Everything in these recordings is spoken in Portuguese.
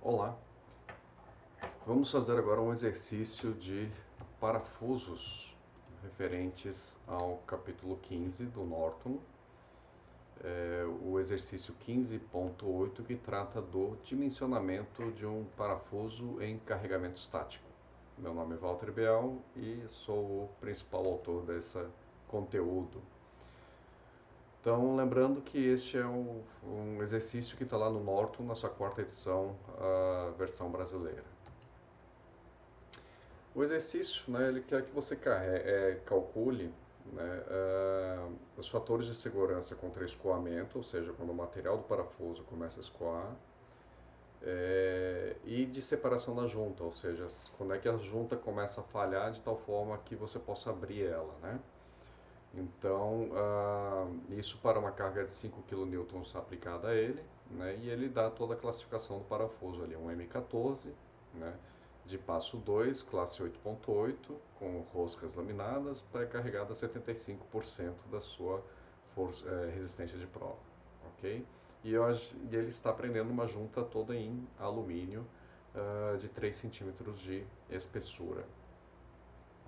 Olá, vamos fazer agora um exercício de parafusos referentes ao capítulo 15 do Norton, o exercício 15.8 que trata do dimensionamento de um parafuso em carregamento estático. Meu nome é Walter Beal e sou o principal autor desse conteúdo. Então, lembrando que este é um exercício que está lá no Norton, na sua quarta edição, a versão brasileira. O exercício, né, ele quer que você calcule, né, os fatores de segurança contra escoamento, ou seja, quando o material do parafuso começa a escoar, e de separação da junta, ou seja, quando é que a junta começa a falhar de tal forma que você possa abrir ela, né? Então, isso para uma carga de 5 kN aplicada a ele, né, e ele dá toda a classificação do parafuso ali, um M14, né, de passo 2, classe 8.8, com roscas laminadas, pré-carregada a 75% da sua resistência de prova, ok? E ele está prendendo uma junta toda em alumínio de 3 centímetros de espessura.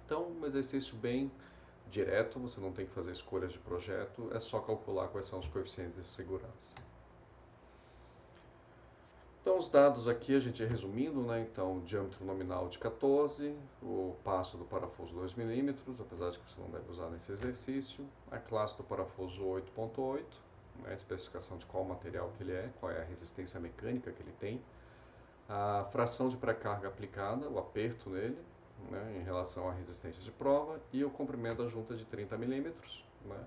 Então, um exercício bem direto, você não tem que fazer escolhas de projeto, é só calcular quais são os coeficientes de segurança. Então, os dados aqui, a gente resumindo, né? Então, diâmetro nominal de 14, o passo do parafuso 2 milímetros, apesar de que você não deve usar nesse exercício, a classe do parafuso 8.8, né? A especificação de qual material que ele é, qual é a resistência mecânica que ele tem, a fração de pré-carga aplicada, o aperto nele, né, em relação à resistência de prova, e o comprimento da junta de 30 milímetros, né,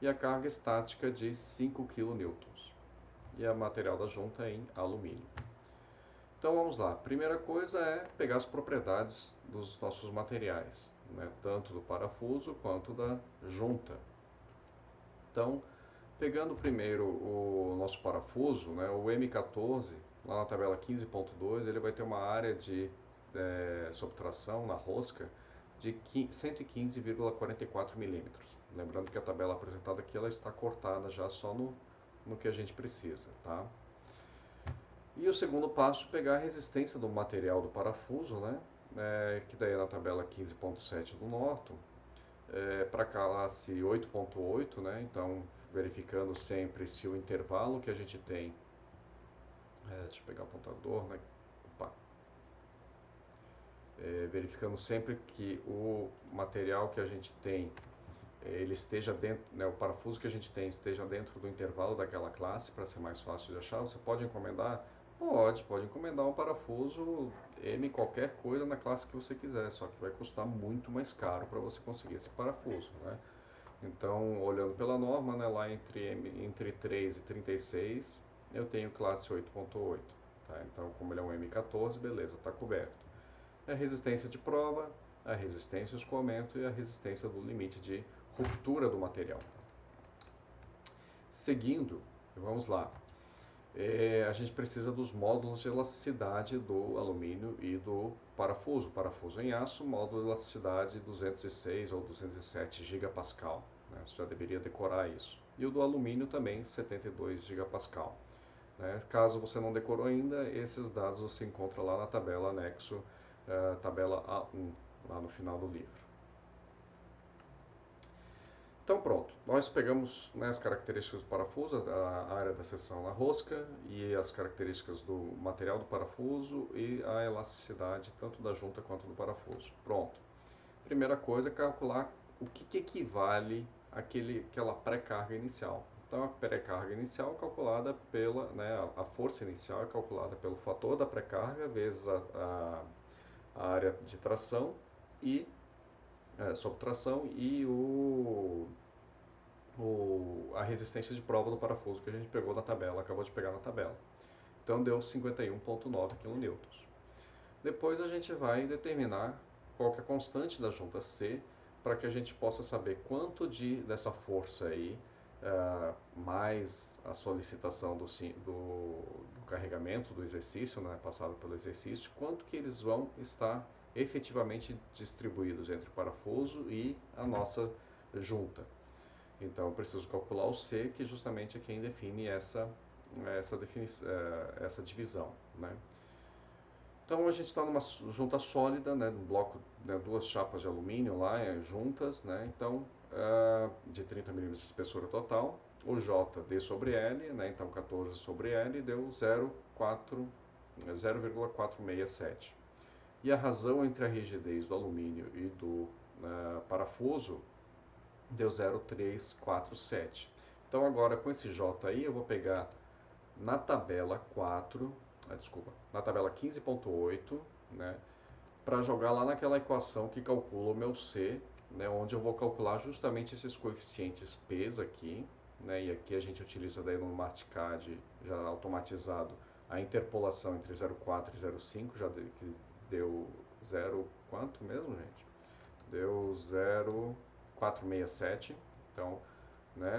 e a carga estática de 5 kN, e a material da junta em alumínio. Então vamos lá, primeira coisa é pegar as propriedades dos nossos materiais, né, tanto do parafuso quanto da junta. Então, pegando primeiro o nosso parafuso, né, o M14, lá na tabela 15.2, ele vai ter uma área de subtração na rosca de 115,44 milímetros. Lembrando que a tabela apresentada aqui ela está cortada já só no que a gente precisa, tá? E o segundo passo, pegar a resistência do material do parafuso, né, que daí é na tabela 15.7 do Norton, para a classe 8.8, né, então verificando sempre se o intervalo que a gente tem, deixa eu pegar o apontador, né, opa, verificando sempre que o material que a gente tem, ele esteja dentro, né, o parafuso que a gente tem esteja dentro do intervalo daquela classe, para ser mais fácil de achar. Você pode encomendar? Pode encomendar um parafuso M qualquer coisa na classe que você quiser, só que vai custar muito mais caro para você conseguir esse parafuso, né? Então, olhando pela norma, né, lá entre 3 e 36, eu tenho classe 8.8. Tá? Então, como ele é um M14, beleza, está coberto. A resistência de prova, a resistência ao escoamento e a resistência do limite de ruptura do material. Seguindo, vamos lá. A gente precisa dos módulos de elasticidade do alumínio e do parafuso. Parafuso em aço, módulo de elasticidade 206 ou 207 gigapascal. Né? Você já deveria decorar isso. E o do alumínio também, 72 gigapascal. Né? Caso você não decorou ainda, esses dados você encontra lá na tabela anexo, tabela A1, lá no final do livro. Então pronto, nós pegamos, né, as características do parafuso, a área da seção na rosca e as características do material do parafuso e a elasticidade tanto da junta quanto do parafuso. Pronto. Primeira coisa é calcular o que equivale àquela pré-carga inicial. Então a pré-carga inicial é calculada pela, né, a força inicial é calculada pelo fator da pré-carga vezes a área de tração e sob tração e a resistência de prova do parafuso que a gente pegou na tabela, acabou de pegar na tabela. Então deu 51,9 kN. Depois a gente vai determinar qual que é a constante da junta C para que a gente possa saber quanto dessa força aí, mais a solicitação do carregamento do exercício, né, passado pelo exercício, quanto que eles vão estar efetivamente distribuídos entre o parafuso e a nossa junta. Então eu preciso calcular o C, que justamente é quem define essa divisão, né? Então a gente está numa junta sólida, né, um bloco, né, duas chapas de alumínio lá juntas, né, então de 30 milímetros de espessura total. O J D sobre L, né, então 14 sobre L deu 0,467. E a razão entre a rigidez do alumínio e do parafuso deu 0,347. Então agora com esse J aí eu vou pegar na tabela 4, desculpa, na tabela 15.8, né, para jogar lá naquela equação que calcula o meu C, né, onde eu vou calcular justamente esses coeficientes P's aqui, né, e aqui a gente utiliza daí no MartCAD já automatizado a interpolação entre 0,4 e 0,5, que deu 0 quanto mesmo, gente? Deu 0,467, então, né,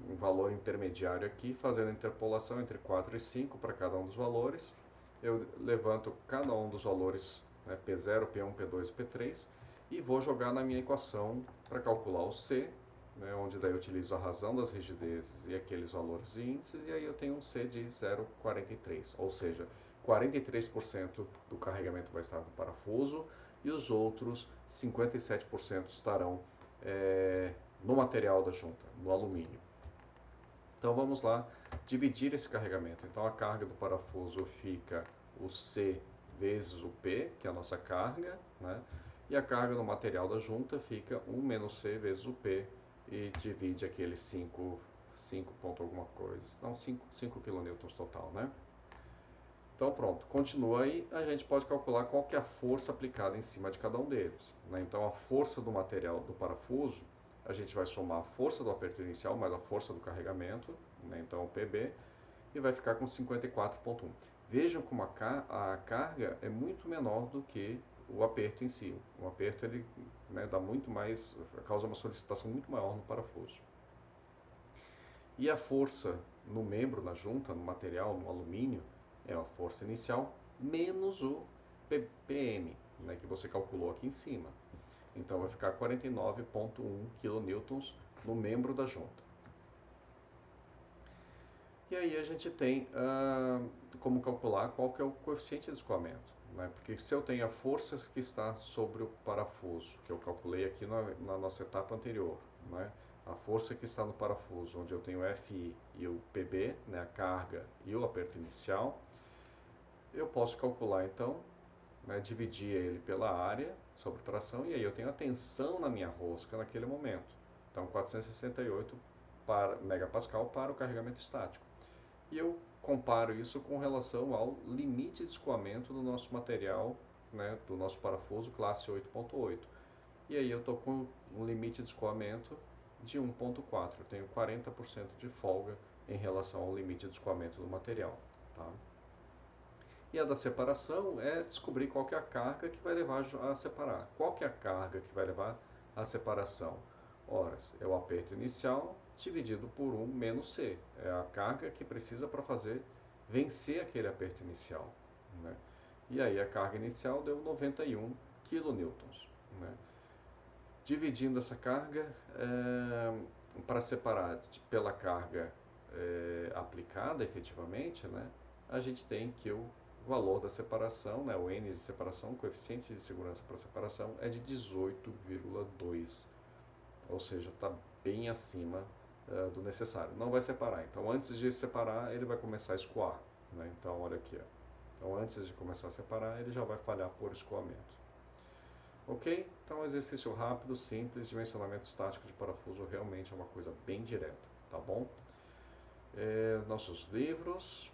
um valor intermediário aqui, fazendo a interpolação entre 4 e 5 para cada um dos valores. Eu levanto cada um dos valores, né, P0, P1, P2 e P3, e vou jogar na minha equação para calcular o C, né, onde daí eu utilizo a razão das rigidezes e aqueles valores e índices, e aí eu tenho um C de 0,43, ou seja, 43% do carregamento vai estar no parafuso e os outros 57% estarão no material da junta, no alumínio. Então vamos lá dividir esse carregamento. Então a carga do parafuso fica o C vezes o P, que é a nossa carga, né? E a carga no material da junta fica 1 menos C vezes o P e divide aquele 5 ponto alguma coisa, não 5 kN total, né? Então pronto, continua aí, a gente pode calcular qual que é a força aplicada em cima de cada um deles, né? Então a força do material do parafuso, a gente vai somar a força do aperto inicial mais a força do carregamento, né? Então o PB, e vai ficar com 54,1. Vejam como a carga é muito menor do que o aperto em si. O aperto ele, né, dá muito mais, causa uma solicitação muito maior no parafuso. E a força no membro, na junta, no material, no alumínio, é a força inicial menos o ppm, né, que você calculou aqui em cima. Então vai ficar 49,1 kN no membro da junta. E aí a gente tem como calcular qual que é o coeficiente de escoamento, né? Porque se eu tenho a força que está sobre o parafuso, que eu calculei aqui na nossa etapa anterior, né? A força que está no parafuso, onde eu tenho o FI e o PB, né? A carga e o aperto inicial, eu posso calcular então, né? Dividir ele pela área sobre tração, e aí eu tenho a tensão na minha rosca naquele momento. Então 468 megapascal para o carregamento estático. E eu comparo isso com relação ao limite de escoamento do nosso material, né, do nosso parafuso classe 8.8. E aí eu estou com um limite de escoamento de 1.4. Eu tenho 40% de folga em relação ao limite de escoamento do material. Tá? E a da separação é descobrir qual que é a carga que vai levar a separar. Qual que é a carga que vai levar à separação? Ora, é o aperto inicial dividido por 1 menos C. É a carga que precisa para fazer vencer aquele aperto inicial. Né? E aí a carga inicial deu 91 kN. Né? Dividindo essa carga para separar pela carga aplicada efetivamente, né? A gente tem que o valor da separação, né, o N de separação, o coeficiente de segurança para separação é de 18,2, ou seja, está bem acima do necessário. Não vai separar, então antes de separar ele vai começar a escoar, né? Então olha aqui, ó. Então antes de começar a separar ele já vai falhar por escoamento. Ok? Então exercício rápido, simples, dimensionamento estático de parafuso realmente é uma coisa bem direta, tá bom? Nossos livros,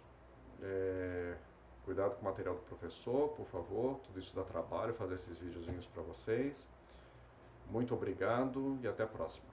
cuidado com o material do professor, por favor, tudo isso dá trabalho, fazer esses videozinhos para vocês. Muito obrigado e até a próxima.